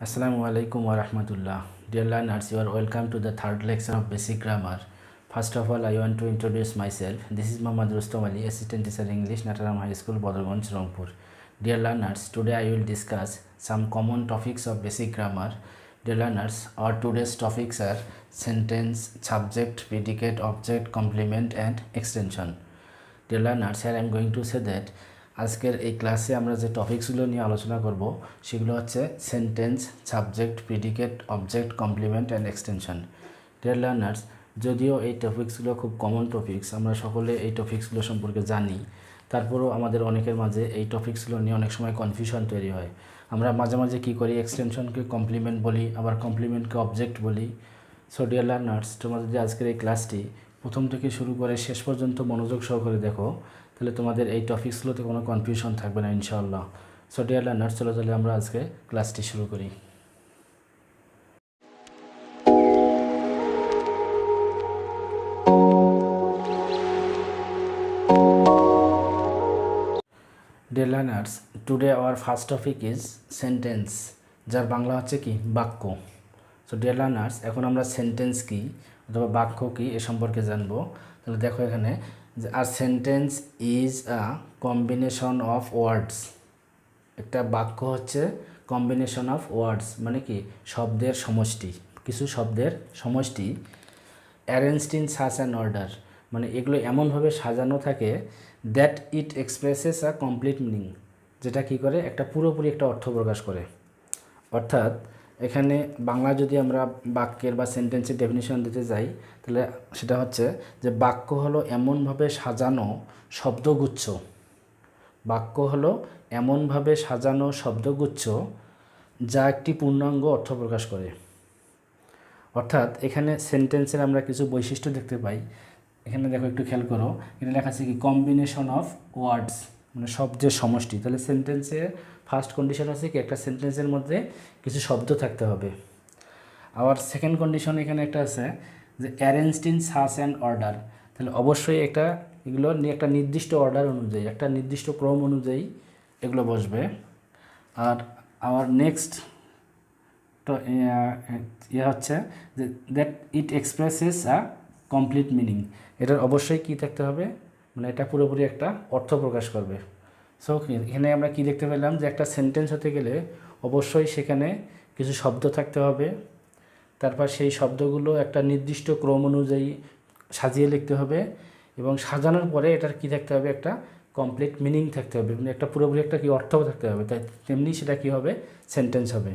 Assalamu alaikum wa rahmatullah. Dear learners, you are welcome to the third lecture of basic grammar. First of all, I want to introduce myself. This is Muhammad Rustom Ali, Assistant Teacher English, Nataram High School, Bodorganj, Rangpur. Dear learners, today I will discuss some common topics of basic grammar. Dear learners, our today's topics are sentence, subject, predicate, object, complement and extension. Dear learners, here I am going to say that আজকের এই ক্লাসে আমরা যে টপিকসগুলো নিয়ে আলোচনা করব সেগুলো হচ্ছে sentence, subject, predicate, object, complement and extension. Dear learners, যদিও এই টপিকসগুলো খুব কমন টপিকস, আমরা সকলে এই টপিকসগুলো সম্পর্কে জানি, তারপরেও আমাদের অনেকের মাঝে এই টপিকসগুলো নিয়ে অনেক সময় কনফিউশন তৈরি হয়। আমরা মাঝে মাঝে কী করি, এক্সটেনশনকে কমপ্লিমেন্ট বলি, আবার কমপ্লিমেন্টকে অবজেক্ট বলি। সো ডিয়ার লার্নার্স, তোমরা যদি আজকের এই ক্লাসটি প্রথম থেকে শুরু করে শেষ পর্যন্ত মনোযোগ সহকারে দেখো, তাহলে তোমাদের এই টপিকসগুলোতে কোনো কনফিউশন থাকবে না ইনশাআল্লাহ। সো ডিয়ার লার্নার্স, চলো তাহলে আমরা আজকে ক্লাসটি শুরু করি। Deer learners, today our first topic is sentence, যার বাংলা হচ্ছে কি বাক্য। সো ডিয়ার লার্নার্স, এখন আমরা সেন্টেন্স কি অথবা বাক্য কি এ সম্পর্কে জানবো। তাহলে দেখো এখানে যে আর sentence is a combination of words. একটা বাক্য হচ্ছে কম্বিনেশন অফ ওয়ার্ডস, মানে কি শব্দের সমষ্টি, কিছু শব্দের সমষ্টি। Arranged in such an order, মানে এগুলো এমনভাবে সাজানো থাকে that it expresses a complete meaning, যেটা কী করে একটা পুরোপুরি একটা অর্থ প্রকাশ করে। অর্থাৎ এখানে বাংলা যদি আমরা বাক্যের বা সেন্টেন্সের ডেফিনিশন দিতে যাই, তাহলে সেটা হচ্ছে যে বাক্য হলো এমনভাবে সাজানো শব্দগুচ্ছ। বাক্য হলো এমনভাবে সাজানো শব্দগুচ্ছ যা একটি পূর্ণাঙ্গ অর্থ প্রকাশ করে। অর্থাৎ এখানে সেন্টেন্সের আমরা কিছু বৈশিষ্ট্য দেখতে পাই। এখানে দেখো, একটু খেয়াল করো, এটা লেখা আছে কি কম্বিনেশন অফ ওয়ার্ডস, মানে শব্দের সমষ্টি। তাহলে সেন্টেন্সে ফার্স্ট কন্ডিশন আছে কি একটা সেন্টেন্সের মধ্যে কিছু শব্দ থাকতে হবে। আবার সেকেন্ড কন্ডিশন এখানে একটা আছে যে arranged in such and order, তাহলে অবশ্যই একটা এগুলো নিয়ে একটা নির্দিষ্ট অর্ডার অনুযায়ী, একটা নির্দিষ্ট ক্রম অনুযায়ী এগুলো বসবে। আর আমার নেক্সট তো হচ্ছে যে that it expresses a complete meaning, এটার অবশ্যই কী থাকতে হবে, মানে এটা পুরোপুরি একটা অর্থ প্রকাশ করবে। সো এখানে আমরা কি দেখতে পেলাম যে একটা সেন্টেন্স হতে গেলে অবশ্যই সেখানে কিছু শব্দ থাকতে হবে, তারপর সেই শব্দগুলো একটা নির্দিষ্ট ক্রম অনুযায়ী সাজিয়ে লিখতে হবে, এবং সাজানোর পরে এটার কী থাকতে হবে, একটা কমপ্লিট মিনিং থাকতে হবে, মানে একটা পুরোপুরি একটা কি অর্থ থাকতে হবে, তাই তেমনি সেটা কী হবে, সেন্টেন্স হবে।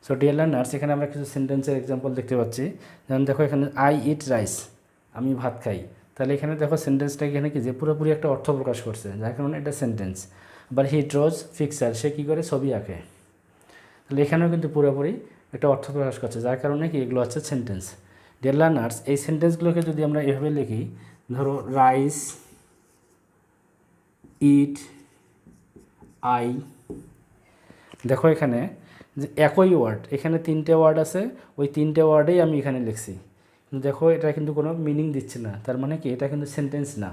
সো ডিয়ার লার্নার্স, এখানে আমরা কিছু সেন্টেন্সের এক্সাম্পল দেখতে পাচ্ছি। যেমন দেখো এখানে আই ইট রাইস, আমি ভাত খাই। তাহলে এখানে দেখো সেন্টেন্সটা এখানে কি যে পুরোপুরি একটা অর্থ প্রকাশ করছে, যার কারণে এটা সেন্টেন্স। আবার হি ড্রজ পিকচার, সে কী করে ছবি আঁকে। তাহলে এখানেও কিন্তু পুরোপুরি একটা অর্থ প্রকাশ করছে, যার কারণে কি এগুলো হচ্ছে সেন্টেন্স। ডিয়ার লার্নার্স, এই সেন্টেন্সগুলোকে যদি আমরা এভাবে লিখি, ধরো রাইস, ইট, আই, দেখো এখানে যে একই ওয়ার্ড, এখানে তিনটে ওয়ার্ড আছে, ওই তিনটে ওয়ার্ডেই আমি এখানে লিখছি, কিন্তু দেখো এটা কিন্তু কোনো মিনিং দিচ্ছে না, তার মানে কি এটা কিন্তু সেন্টেন্স না।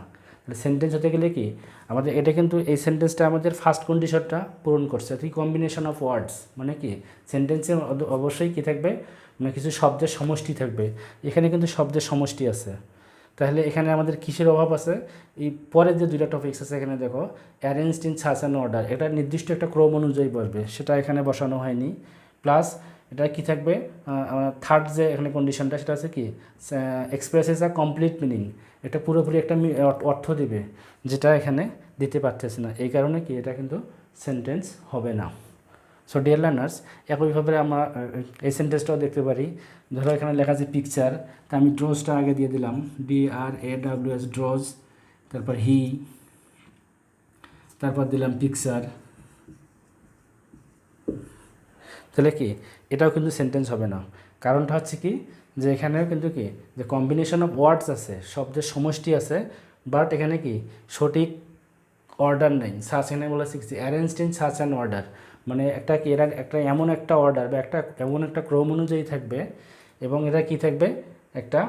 সেন্টেন্স হতে গেলে কি আমাদের এটা কিন্তু এই সেন্টেন্সটা আমাদের ফার্স্ট কন্ডিশনটা পূরণ করছে, অর্থাৎ কম্বিনেশন অফ ওয়ার্ডস, মানে কি সেন্টেন্সে অবশ্যই কী থাকবে, মানে কিছু শব্দের সমষ্টি থাকবে। এখানে কিন্তু শব্দের সমষ্টি আছে। তাহলে এখানে আমাদের কিসের অভাব আছে, এই পরের যে দুইটা টপিকস আছে এখানে দেখো arranged in such an order, এটা নির্দিষ্ট একটা ক্রম অনুযায়ী বসবে, সেটা এখানে বসানো হয়নি। প্লাস এটা কি থাকবে, থার্ড যে এখানে কন্ডিশনটা সেটা আছে কি এক্সপ্রেসেস আ কমপ্লিট মিনিং, এটা পুরোপুরি একটা অর্থ দিবে, যেটা এখানে দিতে পারতেছে না, এই কারণে কি এটা কিন্তু সেন্টেন্স হবে না। সো ডিয়ার লার্নার্স, একইভাবে আমরা এই সেন্টেন্সটাও দেখতে পারি। ধরো এখানে লেখা আছে পিকচার, তা আমি ড্রজটা আগে দিয়ে দিলাম, DRAWS ড্রজ, তারপর হি, তারপর দিলাম পিকচার। তাহলে কি এটাও কিন্তু সেন্টেন্স হবে না, কারণটা হচ্ছে কি যে এখানেও কিন্তু কি যে কম্বিনেশন অফ ওয়ার্ডস আছে, শব্দের সমষ্টি আছে, বাট এখানে কি সঠিক অর্ডার নেই। সাচ এখানে বলে শিখছি arranged in such an order, মানে একটা কি এরা একটা এমন একটা অর্ডার বা একটা এমন একটা ক্রম অনুযায়ী থাকবে, এবং এরা কি থাকবে, একটা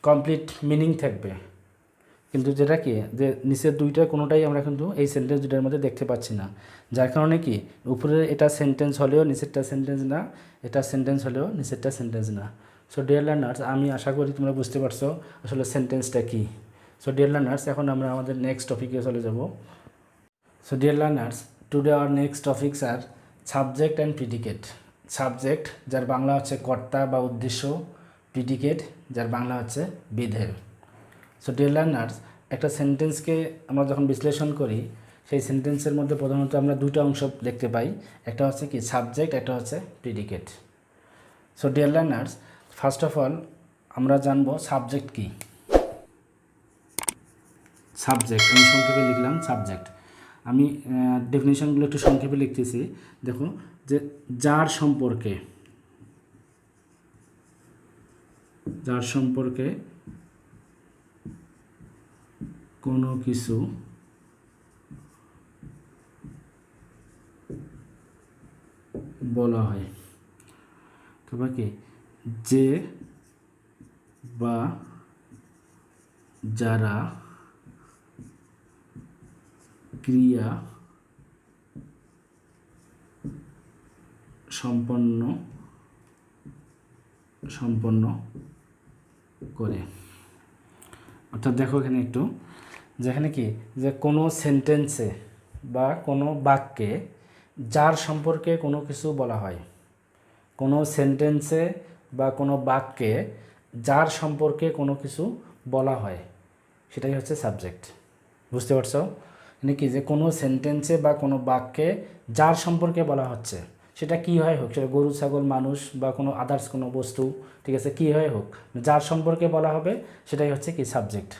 কমপ্লিট মিনিং থাকবে। কিন্তু যেটা কি যে নিচের দুইটা কোনোটাই আমরা কিন্তু এই সেন্টেন্স দুটার মধ্যে দেখতে পাচ্ছি না, যার কারণে কি উপরে এটা সেন্টেন্স হলেও নিচেরটা সেন্টেন্স না, এটা সেন্টেন্স হলেও নিচেরটা সেন্টেন্স না। সো ডিয়ার লার্নার্স, আমি আশা করি তোমরা বুঝতে পারছো আসলে সেন্টেন্সটা কী। সো ডিয়ার লার্নার্স, এখন আমরা আমাদের নেক্সট টপিকে চলে যাব। So dear learners, today our next topics are subject and predicate. Subject, যার বাংলা হচ্ছে কর্তা বা উদ্দেশ্য, প্রিডিকেট, যার বাংলা হচ্ছে বিধেয়। সো ডিয়ার লার্নার্স, একটা সেন্টেন্সকে আমরা যখন বিশ্লেষণ করি সেই সেন্টেন্সের মধ্যে প্রধানত আমরা দুটো অংশ দেখতে পাই, একটা হচ্ছে কি সাবজেক্ট, একটা হচ্ছে predicate. So dear learners, first of all আমরা জানবো সাবজেক্ট কী। সাবজেক্ট আমি সংক্ষেপে লিখলাম সাবজেক্ট। আমি ডেফিনিশনগুলো একটু সংক্ষেপে লিখতেছি। দেখো যে যার সম্পর্কে কোনো কিছু বলা হয়, তারপর কি যে বা যারা ক্রিয়া সম্পন্ন করে। অর্থাৎ দেখো এখানে একটু, যেখানে কি যে কোনো সেন্টেন্সে বা কোনো বাক্যে যার সম্পর্কে কোনো কিছু বলা হয়, কোনো সেন্টেন্সে বা কোনো বাক্যে যার সম্পর্কে কোনো কিছু বলা হয়, সেটাই হচ্ছে সাবজেক্ট। বুঝতে পারছো? মানে কি যে কোনো সেন্টেন্সে বা কোনো বাক্যে যার সম্পর্কে বলা হচ্ছে, সেটা কী হয় হোক, সেটা গরু ছাগল মানুষ বা কোনো আদার্স কোনো বস্তু, ঠিক আছে, কী হয় হোক, যার সম্পর্কে বলা হবে সেটাই হচ্ছে কি সাবজেক্ট।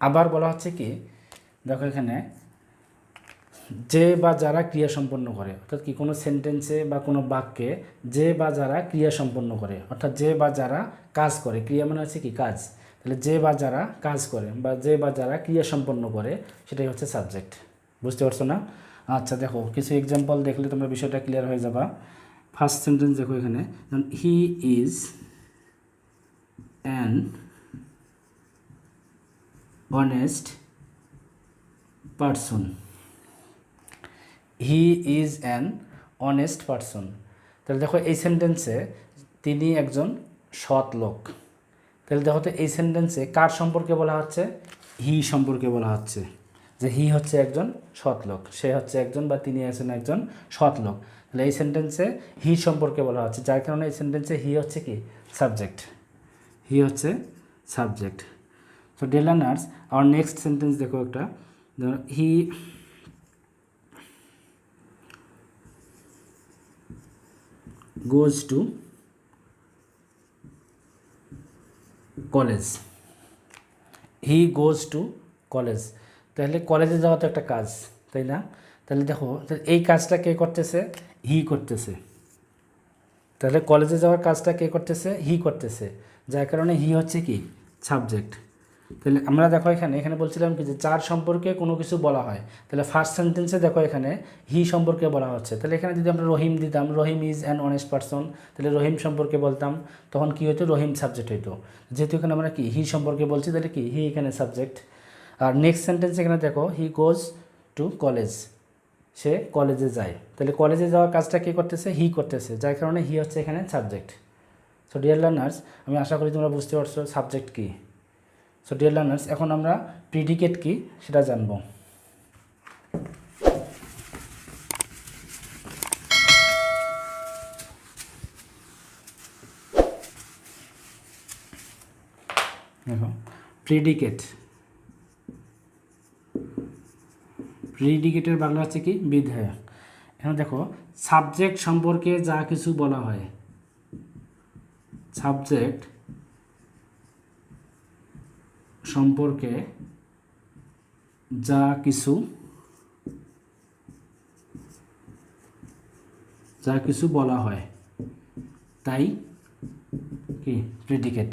আবার বলা হচ্ছে কি, দেখো এখানে যে বা যারা ক্রিয়া সম্পন্ন করে, অর্থাৎ কি কোনো সেন্টেন্সে বা কোনো বাক্যে যে বা যারা ক্রিয়া সম্পন্ন করে, অর্থাৎ যে বা যারা কাজ করে, ক্রিয়া মানে হচ্ছে কি কাজ, তাহলে যে বা যারা কাজ করে বা যে বা যারা ক্রিয়া সম্পন্ন করে সেটাই হচ্ছে সাবজেক্ট। বুঝতে পারছো না? আচ্ছা দেখো কিছু এক্সাম্পল দেখলে তোমরা বিষয়টা ক্লিয়ার হয়ে যাবা। ফার্স্ট সেন্টেন্স দেখো এখানে, he is an honest person. He is an honest person. তাহলে দেখো এই সেন্টেন্সে তিনি একজন সৎ লোক। তাহলে দেখো তো এই সেন্টেন্সে কার সম্পর্কে বলা হচ্ছে? হি সম্পর্কে বলা হচ্ছে, যে হি হচ্ছে একজন সৎ লোক, সে হচ্ছে একজন বা তিনি আছেন একজন সৎ লোক। তাহলে এই সেন্টেন্সে হি সম্পর্কে বলা হচ্ছে, যার কারণে এই সেন্টেন্সে হি হচ্ছে কি সাবজেক্ট। হি হচ্ছে subject. So dear learners, hour next sentence দেখো একটা, হি goes to college. He goes to college. তাহলে কলেজে যাওয়া তো একটা কাজ, তাই না? তাহলে দেখো এই কাজটা কে করতেছে? হি করতেছে। তাহলে কলেজে যাওয়ার কাজটা কে করতেছে? হি করতেছে, যার কারণে হি হচ্ছে কি সাবজেক্ট। তাহলে আমরা দেখো এখানে বলছিলাম কি যে যার সম্পর্কে কোনো কিছু বলা হয়, তাহলে ফার্স্ট সেন্টেন্সে দেখো এখানে হি সম্পর্কে বলা হচ্ছে। তাহলে এখানে যদি আমরা রহিম দিতাম, রহিম ইজ অ্যান অনেস্ট পারসন, তাহলে রহিম সম্পর্কে বলতাম, তখন কি হতো? রহিম সাবজেক্ট হইতো। যেহেতু এখানে আমরা কি হি সম্পর্কে বলছি, তাহলে কি হি এখানে সাবজেক্ট। আর নেক্সট সেন্টেন্স এখানে দেখো, হি গোজ টু কলেজ, সে কলেজে যায়। তাহলে কলেজে যাওয়ার কাজটা কে করতেছে? হি করতেছে, যার কারণে হি হচ্ছে এখানে সাবজেক্ট। সো ডিয়ার লার্নার্স, আমি আশা করি তোমরা বুঝতে পারছো সাবজেক্ট কী। সো ডিয়ার লার্নার্স, এখন আমরা প্রিডিকেট কী সেটা জানব। দেখো প্রিডিকেটের বাংলা হচ্ছে কি বিধেয়। এখন দেখো সাবজেক্ট সম্পর্কে যা কিছু বলা হয়, সাবজেক্ট সম্পর্কে যা কিছু বলা হয় তাই কি প্রিডিকেট।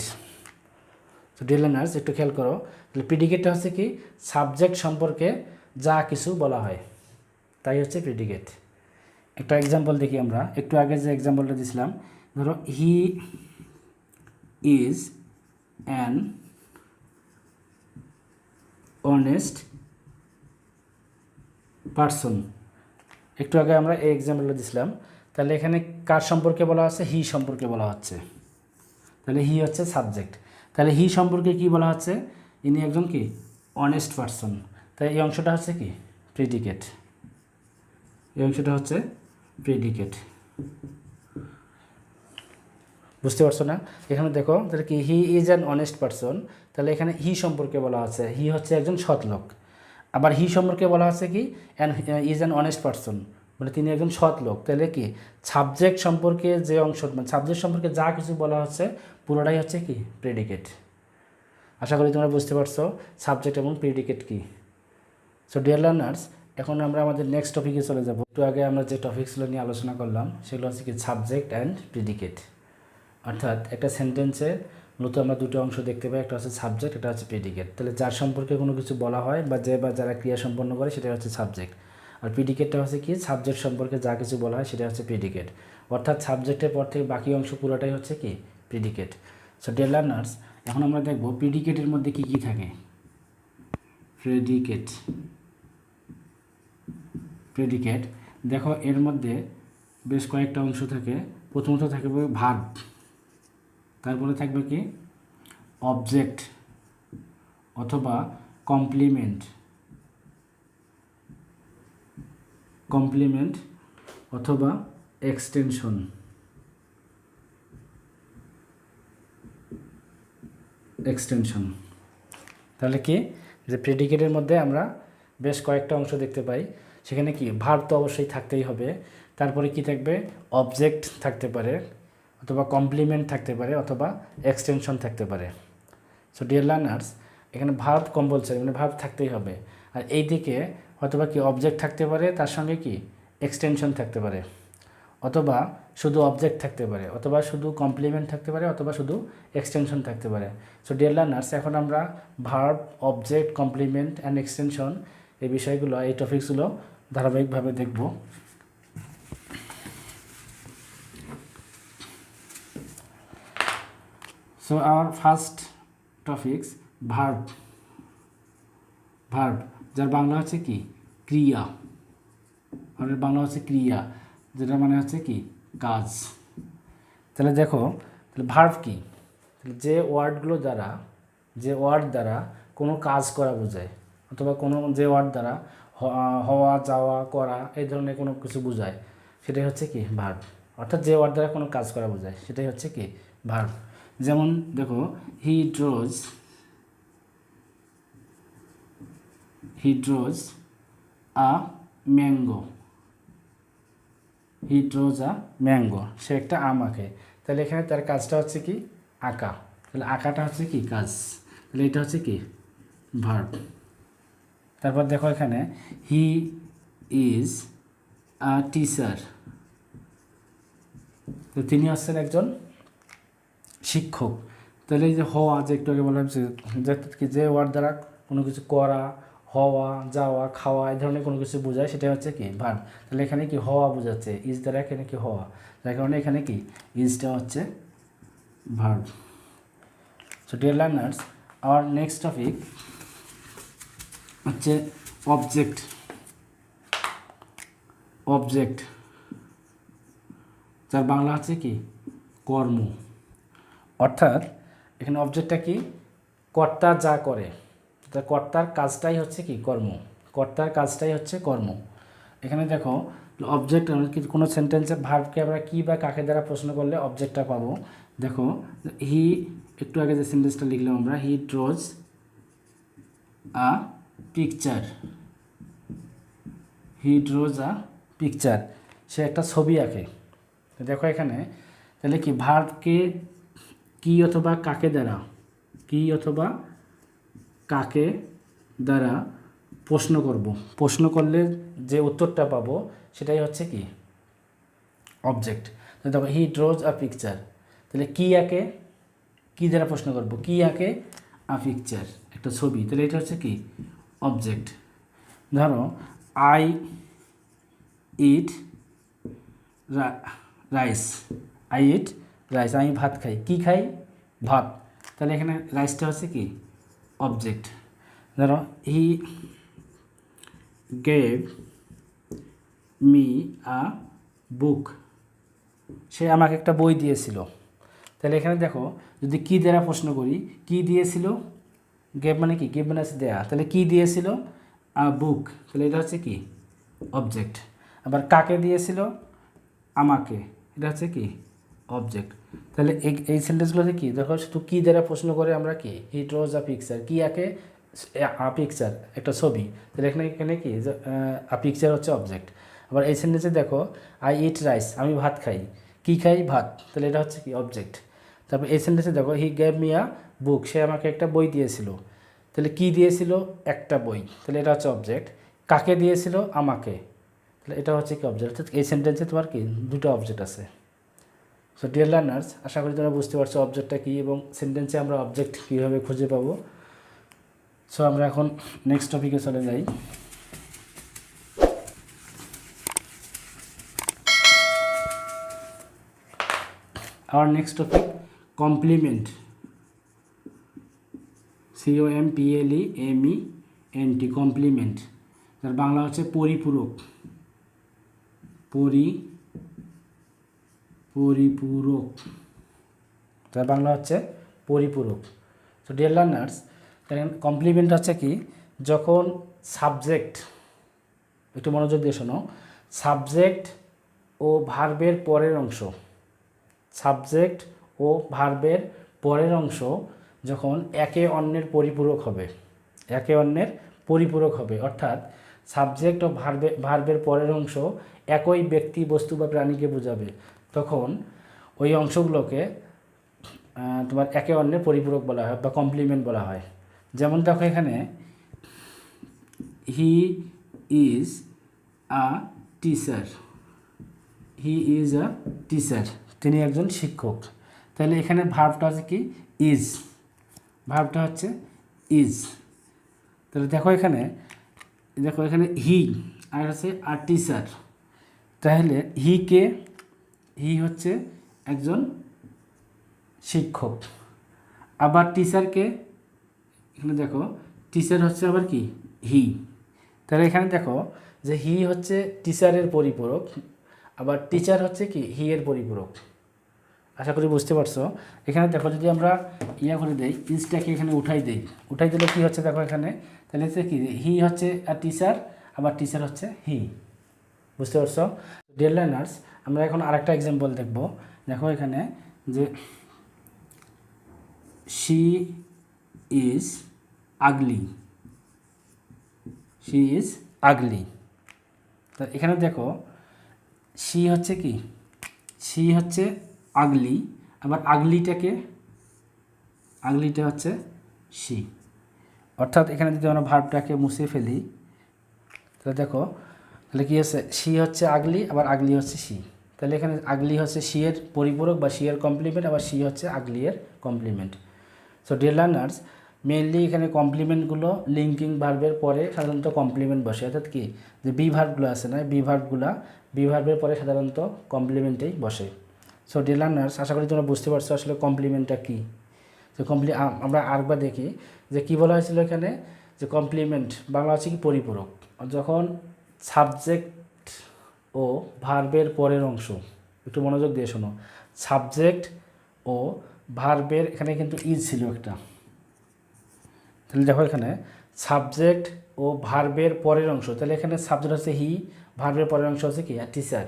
তো ডিয়ার লার্নার্স, একটু খেয়াল করো, তাহলে প্রিডিকেটটা হচ্ছে কি সাবজেক্ট সম্পর্কে যা কিছু বলা হয় তাই হচ্ছে প্রিডিকেট। একটা এক্সাম্পল দেখি আমরা, একটু আগে যে এক্সাম্পলটা দিয়েছিলাম, ধরো he is an honest person. একটু আগে আমরা এই এক্সাম্পলটা দিছিলাম। তাহলে এখানে কার সম্পর্কে বলা হচ্ছে? হি সম্পর্কে বলা হচ্ছে। তাহলে হি হচ্ছে সাবজেক্ট। তাহলে হি সম্পর্কে কি বলা হচ্ছে? ইনি একজন কি অনেস্ট পারসন। তাই এই অংশটা হচ্ছে কি প্রেডিকেট। এই অংশটা হচ্ছে প্রেডিকেট। বুঝতে পারছো না? এখানে দেখো তাহলে কি he is an honest person. তাহলে এখানে হি সম্পর্কে বলা হচ্ছে হি হচ্ছে একজন সৎ লোক। আবার হি সম্পর্কে বলা হচ্ছে কি ইজ অ্যান অনেস্ট পারসন, মানে তিনি একজন সৎ লোক। তাহলে কি সাবজেক্ট সম্পর্কে যে অংশ, মানে সাবজেক্ট সম্পর্কে যা কিছু বলা হচ্ছে পুরোটাই হচ্ছে কি প্রেডিকেট। আশা করি তোমরা বুঝতে পারছো সাবজেক্ট এবং প্রেডিকেট কি। সো ডিয়ার লার্নার্স, এখন আমরা আমাদের নেক্সট টপিকে চলে যাব। একটু আগে আমরা যে টপিকসগুলো নিয়ে আলোচনা করলাম সেগুলো হচ্ছে কি সাবজেক্ট অ্যান্ড প্রেডিকেট। অর্থাৎ একটা সেন্টেন্সের মূলত আমরা দুটো অংশ দেখতে পাই, একটা হচ্ছে সাবজেক্ট, একটা হচ্ছে প্রেডিকেট। তাহলে যার সম্পর্কে কোনো কিছু বলা হয় বা যে বা যারা ক্রিয়া সম্পন্ন করে সেটা হচ্ছে সাবজেক্ট, আর প্রেডিকেটটা হচ্ছে কি সাবজেক্ট সম্পর্কে যা কিছু বলা হয় সেটা হচ্ছে প্রেডিকেট। অর্থাৎ সাবজেক্টের পর থেকে বাকি অংশ পুরোটাই হচ্ছে কি প্রেডিকেট। সো ডিয়ার লার্নার্স, এখন আমরা দেখব প্রেডিকেটের মধ্যে কি কি থাকে। প্রেডিকেট দেখো, এর মধ্যে বেশ কয়েকটা অংশ থাকে। প্রথমত থাকবে ভার্ব, তারপরে থাকবে কি অবজেক্ট অথবা কমপ্লিমেন্ট অথবা এক্সটেনশন। তাহলে কি যে প্রেডিকেটের মধ্যে আমরা বেশ কয়েকটা অংশ দেখতে পাই। সেখানে কি ভার্ব তো অবশ্যই থাকতেই হবে, তারপরে কি থাকবে অবজেক্ট থাকতে পারে, অথবা কমপ্লিমেন্ট থাকতে পারে, অথবা এক্সটেনশন থাকতে পারে। সো ডিয়ার লার্নার্স, এখানে ভার্ব কম্পালসারি, মানে ভার্ব থাকতেই হবে। আর এই দিকে অথবা কি অবজেক্ট থাকতে পারে, তার সঙ্গে কি এক্সটেনশন থাকতে পারে, অথবা শুধু অবজেক্ট থাকতে পারে, অথবা শুধু কমপ্লিমেন্ট থাকতে পারে, অথবা শুধু এক্সটেনশন থাকতে পারে। সো ডিয়ার লার্নার্স, এখন আমরা verb, object, complement and extension এই বিষয়গুলো, এই টপিকসগুলো ধারাবাহিকভাবে দেখব। So our first topics verb. যার বাংলা হচ্ছে কি ক্রিয়া, আর বাংলা হচ্ছে ক্রিয়া, যেটা মানে হচ্ছে কি কাজ। তাহলে দেখো, তাহলে ভার্ব কি? তাহলে যে ওয়ার্ড দ্বারা কোনো কাজ করা বোঝায়, অথবা কোনো যে ওয়ার্ড দ্বারা হওয়া, যাওয়া, করা এই ধরনের কোনো কিছু বোঝায়, সেটাই হচ্ছে কি ভার্ব। অর্থাৎ যে ওয়ার্ড দ্বারা কোনো কাজ করা বোঝায় সেটাই হচ্ছে কি ভার্ব। যেমন দেখো, হি ড্রজ আ ম্যাঙ্গো। সে একটা আম আঁকে। তাহলে এখানে তার কাজটা হচ্ছে কি আঁকা। তাহলে আঁকাটা হচ্ছে কি কাজ। তাহলে এটা হচ্ছে কি ভার্ব। তারপর দেখো এখানে হি ইজ আ টিচার। তো তিনি হচ্ছেন একজন শিক্ষক। তাহলে এই যে হওয়া, যে একটু আগে বললাম যে ওয়ার্ড দ্বারা কোনো কিছু করা, হওয়া, যাওয়া, খাওয়া এই ধরনের কোনো কিছু বোঝায় সেটা হচ্ছে কি ভার্ব। তাহলে এখানে কি হওয়া বোঝাচ্ছে, ইজ দ্বারা এখানে কি হওয়া, যার কারণে এখানে কি ইজটা হচ্ছে verb. So dear learners, hour next topic হচ্ছে অবজেক্ট, যার বাংলা হচ্ছে কি কর্ম। অর্থাৎ এখানে অবজেক্টটা কি কর্তা যা করে, কর্তার কাজটাই হচ্ছে কি কর্ম। এখানে দেখো অবজেক্ট, কোনো সেন্টেন্সে ভার্বকে আমরা কী বা কাকে দ্বারা প্রশ্ন করলে অবজেক্টটা পাবো। দেখো হি, একটু আগে যে সেন্টেন্সটা লিখলাম আমরা, হি ড্রজ আ পিকচার। সে একটা ছবি আঁকে। দেখো এখানে তাহলে কি ভার্বকে কি অথবা কাকে দ্বারা প্রশ্ন করলে যে উত্তরটা পাবো সেটাই হচ্ছে কি অবজেক্ট। দেখো হি ড্রজ আ পিকচার, তাহলে কি আঁকে, কি দ্বারা প্রশ্ন করব, কি আঁকে আ পিকচার, একটা ছবি। তাহলে এটা হচ্ছে কি অবজেক্ট। ধরো আই ইট রাইস, আমি ভাত খাই। কি খাই? ভাত। তাহলে এখানে রাইসটা হচ্ছে কি অবজেক্ট। ধরো হি গেভ মি আ বুক, সে আমাকে একটা বই দিয়েছিল। তাহলে এখানে দেখো যদি কি দ্বারা প্রশ্ন করি, কি দিয়েছিল, গেভ মানে কি, গেভ মানে হচ্ছে দেয়া, তাহলে কি দিয়েছিল, বুক, তাহলে এটা হচ্ছে কি অবজেক্ট। আবার কাকে দিয়েছিল, আমাকে, এটা হচ্ছে কি অবজেক্ট। তাহলে এই সেন্টেন্সগুলোতে কি দেখো, শুধু কি দ্বারা প্রশ্ন করে আমরা কি, হি ড্রজ আ পিকচার, কি আঁকে, আ পিকচার একটা ছবি, তাহলে এখানে কি আ পিকচার হচ্ছে অবজেক্ট। আবার এই সেন্টেন্সে দেখো আই ইট রাইস, আমি ভাত খাই, কি খাই, ভাত, তাহলে এটা হচ্ছে কি অবজেক্ট। তারপর এই সেন্টেন্সে দেখো হি গেভ মি আ বুক, সে আমাকে একটা বই দিয়েছিল, তাহলে কি দিয়েছিল, একটা বই, তাহলে এটা হচ্ছে অবজেক্ট। কাকে দিয়েছিল, আমাকে, তাহলে এটা হচ্ছে কি অবজেক্ট। অর্থাৎ এই সেন্টেন্সে তোমার কি দুটো অবজেক্ট আছে। সো ডিয়ার লার্নার্স, আশা করি তোমরা বুঝতে পারছো অবজেক্টটা কী এবং সেন্টেন্সে আমরা অবজেক্ট কীভাবে খুঁজে পাবো। সো আমরা এখন নেক্সট টপিকে চলে যাই। Our next topic complement, COMPLEMENT, complement, তার বাংলা হচ্ছে পরিপূরক, পরিপূরক, তার বাংলা হচ্ছে পরিপূরক। তো ডিয়ার লার্নার্স, দেখেন কমপ্লিমেন্ট হচ্ছে কি, যখন সাবজেক্ট, একটু মনোযোগ দিয়ে শোনো, সাবজেক্ট ও ভার্বের পরের অংশ, সাবজেক্ট ও ভার্বের পরের অংশ যখন একে অন্যের পরিপূরক হবে, একে অন্যের পরিপূরক হবে, অর্থাৎ সাবজেক্ট ও ভার্বের পরের অংশ একই ব্যক্তি, বস্তু বা প্রাণীকে বোঝাবে, তখন ওই অংশগুলোকে তোমার একে অন্যের পরিপূরক বলা হয় বা কমপ্লিমেন্ট বলা হয়। যেমন দেখো এখানে he is a teacher, he is a teacher, তিনি একজন শিক্ষক, তাহলে এখানে ভার্বটা হচ্ছে কি ইজ, ভার্বটা হচ্ছে ইজ। তাহলে দেখো এখানে হি আর হচ্ছে আর টিচার, তাহলে হি হচ্ছে একজন শিক্ষক, আবার টিচারকে, এখানে দেখো টিচার হচ্ছে আবার কি হি, তাহলে এখানে দেখো যে হি হচ্ছে টিচারের পরিপূরক, আবার টিচার হচ্ছে কি হি এর পরিপূরক। আশা করি বুঝতে পারছো। এখানে দেখো যদি আমরা ইয়া করে দেই, ইজটাকে এখানে উঠাই দিলে কি হচ্ছে দেখো এখানে, তাহলে হচ্ছে কি হি হচ্ছে আর টিচার, আবার টিচার হচ্ছে হি, বুঝতে পারছো। ডিয়ার লার্নার্স, আমরা এখন আরেকটা এক্সাম্পল দেখব। দেখো এখানে যে she is ugly, she is ugly, তা এখানে দেখো শি হচ্ছে কি, শি হচ্ছে আগলি, আবার আগলিটা হচ্ছে শি, অর্থাৎ এখানে যদি আমরা ভার্বটাকে মুছে ফেলি, তাহলে দেখো তাহলে কী হচ্ছে, শি হচ্ছে আগলি, আবার আগলি হচ্ছে শি, তাহলে এখানে আগলি হচ্ছে শি এর পরিপূরক বা শি এর কমপ্লিমেন্ট, আবার শি হচ্ছে আগলি এর complement. So dear learners, mainly এখানে কমপ্লিমেন্টগুলো লিঙ্কিং ভার্বের পরে সাধারণত কমপ্লিমেন্ট বসে, অর্থাৎ কি যে বি ভার্বগুলো আছে না, বি ভার্বের পরে সাধারণত কমপ্লিমেন্টেই বসে। সো ডিয়ার লার্নার্স, আশা করি তোমরা বুঝতে পারছো আসলে কমপ্লিমেন্টটা কী। যে আমরা আরেকবার দেখি যে কী বলা হয়েছিল এখানে, যে কমপ্লিমেন্ট বাংলা হচ্ছে কি পরিপূরক, যখন সাবজেক্ট ও ভার্বের পরের অংশ, একটু মনোযোগ দিয়ে শোনো, সাবজেক্ট ও ভার্বের, এখানে কিন্তু ইজ ছিল একটা, তাহলে দেখো এখানে সাবজেক্ট ও ভার্বের পরের অংশ, তাহলে এখানে সাবজেক্ট হচ্ছে হি, ভার্বের পরের অংশ হচ্ছে কি টিচার,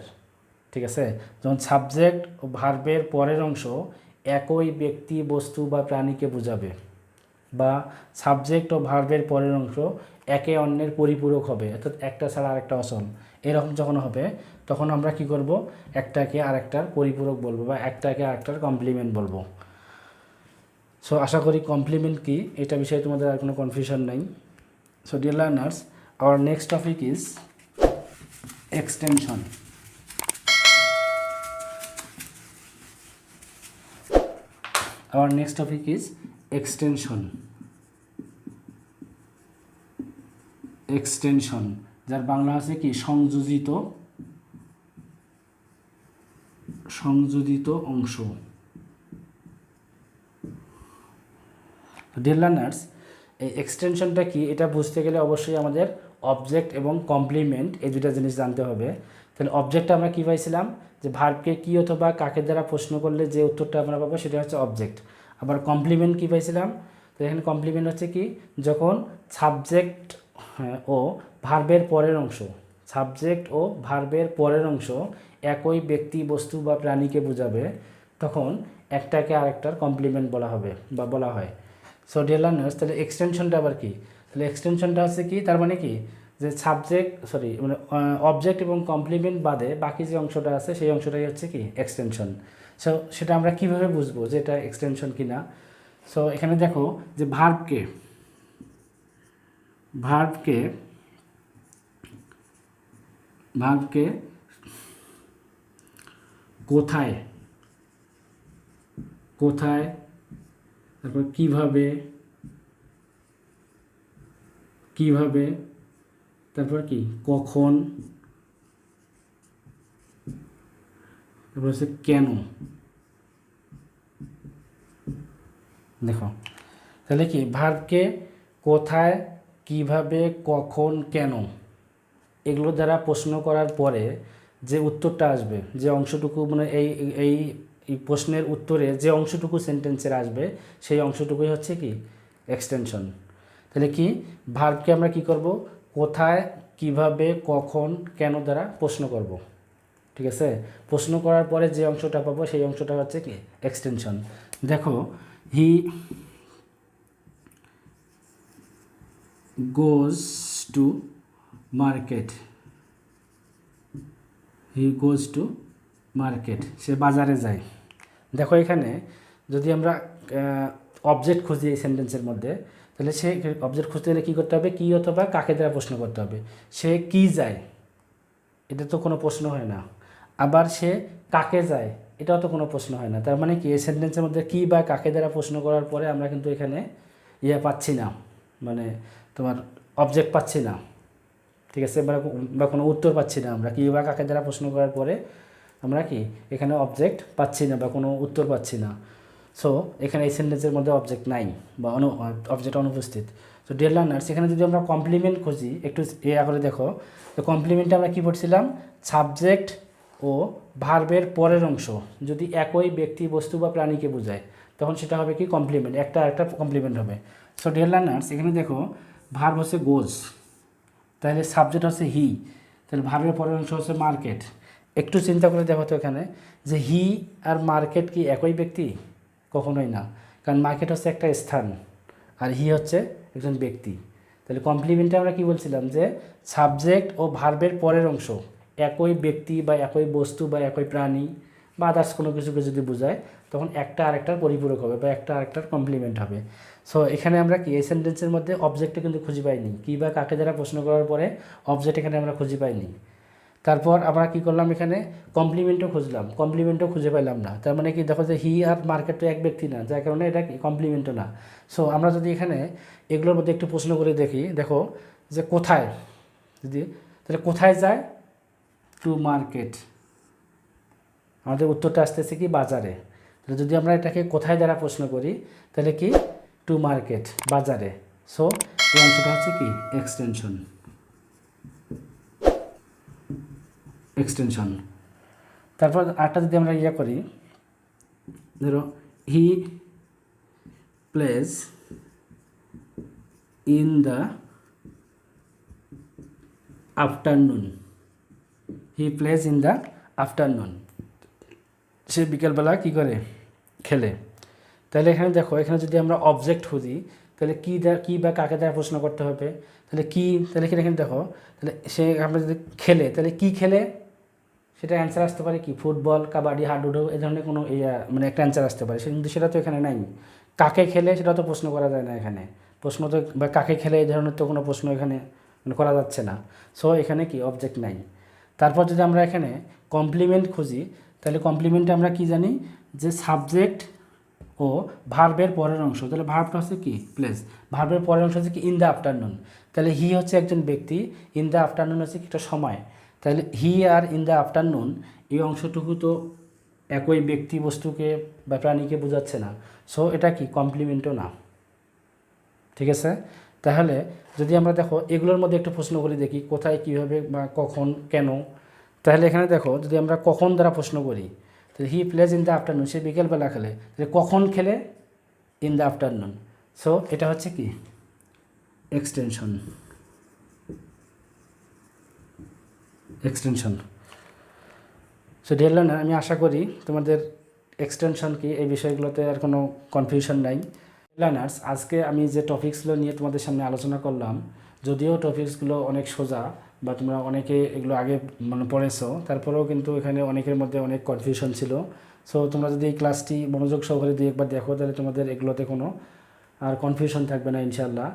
ঠিক আছে। যখন সাবজেক্ট ও ভার্বের পরের অংশ একই ব্যক্তি, বস্তু বা প্রাণীকে বোঝাবে, বা সাবজেক্ট ও ভার্বের পরের অংশ একে অন্যের পরিপূরক হবে, অর্থাৎ একটা ছাড়া আরেকটা অচল, এরকম যখন হবে তখন আমরা কি করব, একটাকে আরেকটার পরিপূরক বলবো বা একটাকে আরেকটার কমপ্লিমেন্ট বলবো। সো আশা করি কমপ্লিমেন্ট কি এটা বিষয়ে তোমাদের আর কোনো কনফিউশন নাই। So dear learners, hour next topic is extension. Our next topic is extension. Extension, যার বাংলা আছে কি সংযোজিত অংশ। ডিয়ার লার্নার্স, এই এক্সটেনশনটা কি এটা বুঝতে গেলে অবশ্যই আমাদের অবজেক্ট এবং কমপ্লিমেন্ট এই দুটো জিনিস জানতে হবে। তাহলে অবজেক্টটা আমরা কী পাইছিলাম, যে ভার্বকে কী অথবা কাকে দ্বারা প্রশ্ন করলে যে উত্তরটা আমরা পাবো সেটা হচ্ছে অবজেক্ট। আবার কমপ্লিমেন্ট কী পাইছিলাম, তো এখানে কমপ্লিমেন্ট হচ্ছে কি, যখন সাবজেক্ট ও ভার্বের পরের অংশ, সাবজেক্ট ও ভার্বের পরের অংশ একই ব্যক্তি বস্তু বা প্রাণীকে বোঝাবে, তখন একটাকে আরেকটার কমপ্লিমেন্ট বলা হবে বা বলা হয়। সো ডিয়ার লার্নার্স, তাহলে এক্সটেনশনটা আবার কি, তাহলে এক্সটেনশনটা হচ্ছে কি, তার মানে কি, যে সাবজেক্ট মানে অবজেক্ট এবং কমপ্লিমেন্ট বাদে বাকি যে অংশটা আছে সেই অংশটাই হচ্ছে কি এক্সটেনশন। সো সেটা আমরা কীভাবে বুঝবো যে এটা এক্সটেনশন কি না। সো এখানে দেখো যে ভার্বকে ভার্বকে ভার্বকে কোথায় কোথায়, তারপর কিভাবে কিভাবে, তারপর কি কখন, তারপর হচ্ছে কেন। দেখো তাহলে কি ভার্বকে কোথায়, কিভাবে, কখন, কেন এগুলো দ্বারা প্রশ্ন করার পরে যে উত্তরটা আসবে, যে অংশটুকু মানে এই এই এই প্রশ্নের উত্তরে যে অংশটুকু সেন্টেন্সের আসবে সেই অংশটুকুই হচ্ছে কি এক্সটেনশন। তাহলে কি ভার্বকে আমরা কি করব, কোথায়, কিভাবে, কখন, কেন দ্বারা প্রশ্ন করব, ঠিক আছে। প্রশ্ন করার পরে যে অংশটা পাবো সেই অংশটা হচ্ছে কি এক্সটেনশন। দেখো he goes to market, he goes to market, সে বাজারে যায়। দেখো এখানে যদি আমরা অবজেক্ট খুঁজি এই সেন্টেন্সের মধ্যে, তাহলে সে অবজেক্ট খুঁজতে গেলে কী করতে হবে, কি অথবা কাকে দ্বারা প্রশ্ন করতে হবে। সে কি যায়, এটা তো কোনো প্রশ্ন হয় না। আবার সে কাকে যায়, এটাও তো কোনো প্রশ্ন হয় না। তার মানে কি এই সেন্টেন্সের মধ্যে কি বা কাকে দ্বারা প্রশ্ন করার পরে আমরা কিন্তু এখানে পাচ্ছি না, মানে তোমার অবজেক্ট পাচ্ছি না, ঠিক আছে, বা কোনো উত্তর পাচ্ছি না। আমরা কি বা কাকে দ্বারা প্রশ্ন করার পরে আমরা কি এখানে অবজেক্ট পাচ্ছি না বা কোনো উত্তর পাচ্ছি না। সো এখানে এই সেন্টেন্সের মধ্যে অবজেক্ট নাই বা অবজেক্ট অনুপস্থিত। তো ডিয়ার লার্নার্স, এখানে যদি আমরা কমপ্লিমেন্ট খুঁজি, একটু করে দেখো, তো কমপ্লিমেন্টে আমরা কী পড়ছিলাম, সাবজেক্ট ও ভার্বের পরের অংশ যদি একই ব্যক্তি বস্তু বা প্রাণীকে বোঝায় তখন সেটা হবে কি কমপ্লিমেন্ট, একটা কমপ্লিমেন্ট হবে। সো ডিয়ার লার্নার্স, এখানে দেখো ভার্ব হচ্ছে গোজ, তাহলে সাবজেক্ট হচ্ছে হি, তাহলে ভার্বের পরের অংশ হচ্ছে মার্কেট। একটু চিন্তা করে দেখো তো এখানে যে হি আর মার্কেট কি একই ব্যক্তি, কখনোই না, কারণ মার্কেট হচ্ছে একটা স্থান আর হি হচ্ছে একজন ব্যক্তি। তাহলে কমপ্লিমেন্টে আমরা কি বলছিলাম, যে সাবজেক্ট ও ভার্বের পরের অংশ একই ব্যক্তি বা একই বস্তু বা একই প্রাণী বা আদার্স কোনো কিছুকে যদি বোঝায় তখন একটা আরেকটার পরিপূরক হবে বা একটা আরেকটার কমপ্লিমেন্ট হবে। সো এখানে আমরা কি এই সেন্টেন্সের মধ্যে অবজেক্টটা কিন্তু খুঁজে পাইনি, কী বা কাকে দ্বারা প্রশ্ন করার পরে অবজেক্ট এখানে আমরা খুঁজে পাইনি। তারপর আমরা কি করলাম, এখানে কমপ্লিমেন্টও খুঁজলাম, কমপ্লিমেন্টও খুঁজে পাইলাম না। তার মানে কি দেখো যে হি আর মার্কেট তো এক ব্যক্তি না, যার কারণে এটা কি কমপ্লিমেন্টও না। সো আমরা যদি এখানে এগুলোর মধ্যে একটু প্রশ্ন করে দেখি, দেখো যে কোথায়, যদি তাহলে কোথায় যায়, টু মার্কেট, আমাদের উত্তরটা আসতেছে কি বাজারে। তাহলে যদি আমরা এটাকে কোথায় দ্বারা প্রশ্ন করি তাহলে কি টু মার্কেট, বাজারে। সো এই অংশটা হচ্ছে কি এক্সটেনশন, এক্সটেনশন। তারপর আরেকটা যদি আমরা করি, ধরো he plays in the afternoon, he plays in the afternoon, সে বিকেলবেলা কী করে, খেলে। তাহলে এখানে দেখো, এখানে যদি আমরা অবজেক্ট খুঁজি তাহলে কী বা কাকে দ্বারা প্রশ্ন করতে হবে, তাহলে কি, তাহলে এখানে দেখো, তাহলে সে আমরা যদি খেলে, তাহলে কি খেলে, সেটা অ্যান্সার আসতে পারে কি ফুটবল, কাবাডি, হাডুডু, এই ধরনের কোনো মানে একটা অ্যান্সার আসতে পারে, কিন্তু সেটা তো এখানে নাই। কাকে খেলে সেটা তো প্রশ্ন করা যায় না এখানে, প্রশ্ন তো বা কাকে খেলে এই ধরনের তো কোনো প্রশ্ন এখানে মানে করা যাচ্ছে না। সো এখানে কি অবজেক্ট নাই। তারপর যদি আমরা এখানে কমপ্লিমেন্ট খুঁজি তাহলে কমপ্লিমেন্টে আমরা কি জানি, যে সাবজেক্ট ও ভার্বের পরের অংশ, তাহলে ভার্বটা হচ্ছে কি প্লেস, ভার্বের পরের অংশ হচ্ছে কি ইন দ্য আফটারনুন, তাহলে হি হচ্ছে একজন ব্যক্তি, ইন দ্য আফটারনুন হচ্ছে কি একটা সময়, তাহলে হি আর ইন দ্য আফটারনুন এই অংশটুকু তো একই ব্যক্তি বস্তুকে বা প্রাণীকে বোঝাচ্ছে না। সো এটা কি কমপ্লিমেন্টও না, ঠিক আছে। তাহলে যদি আমরা দেখো এগুলোর মধ্যে একটু প্রশ্ন করি দেখি কোথায় কীভাবে বা কখন কেন। তাহলে এখানে দেখো যদি আমরা কখন দ্বারা প্রশ্ন করি, তাহলে he plays in the afternoon, সে বিকেলবেলা খেলে, তাহলে কখন খেলে? In the afternoon. সো এটা হচ্ছে কি এক্সটেনশন। সো ডিয়ার লার্নার, আমি আশা করি তোমাদের এক্সটেনশন কি এই বিষয়গুলোতে আর কোনো কনফিউশন নাই। লার্নার্স, আজকে আমি যে টপিকসগুলো নিয়ে তোমাদের সামনে আলোচনা করলাম, যদিও টপিকসগুলো অনেক সোজা বা তোমরা অনেকে এগুলো আগে পড়েছো, তারপরেও কিন্তু এখানে অনেকের মধ্যে অনেক কনফিউশন ছিল। সো তোমরা যদি এই ক্লাসটি মনোযোগ সহকারে দুই একবার দেখো, তাহলে তোমাদের এগুলোতে কোনো আর কনফিউশন থাকবে না ইনশাল্লাহ।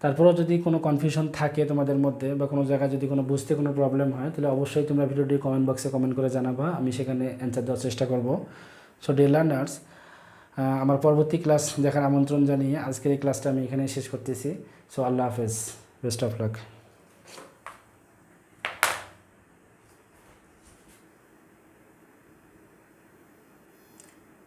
তারপরেও যদি কোনো কনফিউশন থাকে তোমাদের মধ্যে বা কোনো জায়গায় যদি কোনো বুঝতে কোনো প্রবলেম হয়, তাহলে অবশ্যই তোমরা ভিডিওটি কমেন্ট বক্সে কমেন্ট করে জানাবা, আমি সেখানে অ্যান্সার দেওয়ার চেষ্টা করব। সো ডিয়ার লার্নার্স, আমার পরবর্তী ক্লাস দেখার আমন্ত্রণ জানিয়ে আজকের এই ক্লাসটা আমি এখানে শেষ করতেছি। সো আল্লাহ হাফেজ, বেস্ট অফ লাক।